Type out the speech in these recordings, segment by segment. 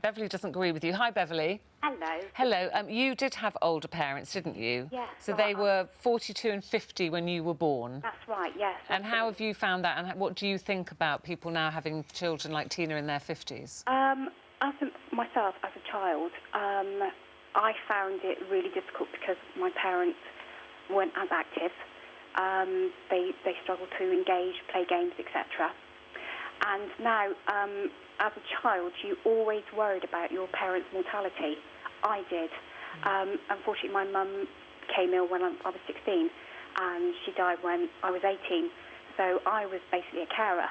Beverly doesn't agree with you. Hi, Beverly. Hello. Hello. You did have older parents, didn't you? Yes. So they were 42 and 50 when you were born? That's right, yes. And how have you found that, and what do you think about people now having children like Tina in their 50s? Myself, as a child, I found it really difficult because my parents weren't as active. They struggled to engage, play games, etc. And now, as a child, you always worried about your parents' mortality. I did. Unfortunately, my mum came ill when I was 16, and she died when I was 18. So I was basically a carer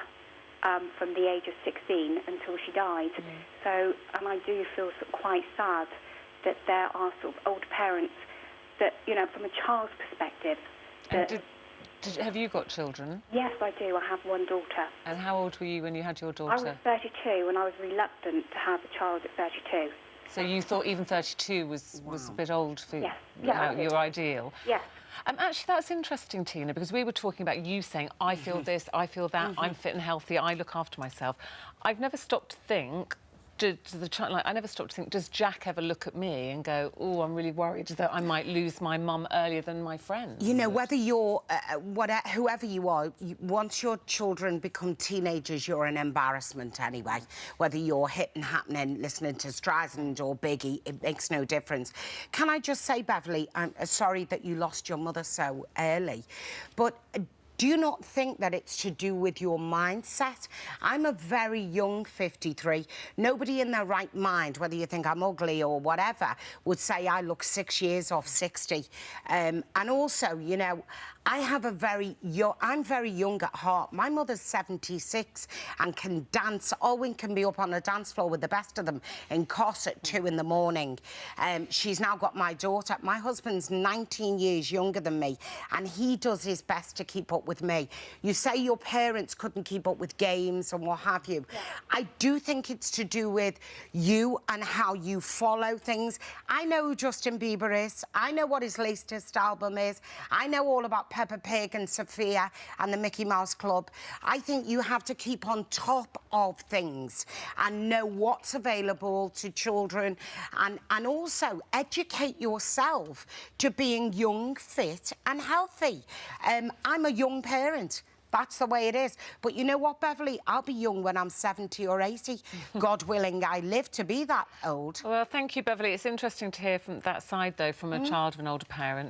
from the age of 16 until she died. So, and I do feel sort of quite sad that there are sort of older parents that, you know, from a child's perspective. Have you got children? Yes, I do. I have one daughter. And how old were you when you had your daughter? I was 32, and I was reluctant to have a child at 32. So you thought even 32 was a bit old for your ideal? Yes. Actually, that's interesting, Tina, because we were talking about you saying, I feel this, I feel that, I'm fit and healthy, I look after myself. I've never stopped to think, does Jack ever look at me and go, oh, I'm really worried that I might lose my mum earlier than my friends? You know, whether you're, whoever you are, once your children become teenagers, you're an embarrassment anyway. Whether you're hit and happening, listening to Streisand or Biggie, it makes no difference. Can I just say, Beverly, I'm sorry that you lost your mother so early, but do you not think that it's to do with your mindset? I'm a very young 53. Nobody in their right mind, whether you think I'm ugly or whatever, would say I look 6 years off 60. And also, you know, I'm very young at heart. My mother's 76 and can dance. Owen can be up on the dance floor with the best of them in Cos at 2 in the morning. She's now got my daughter. My husband's 19 years younger than me, and he does his best to keep up with me. You say your parents couldn't keep up with games and what have you. Yeah. I do think it's to do with you and how you follow things. I know who Justin Bieber is. I know what his latest album is. I know all about Peppa Pig and Sophia and the Mickey Mouse Club. I think you have to keep on top of things and know what's available to children, and also educate yourself to being young, fit and healthy. I'm a young parent. That's the way it is. But you know what, Beverly? I'll be young when I'm 70 or 80. God willing, I live to be that old. Well, thank you, Beverly. It's interesting to hear from that side, though, from a child of an older parent.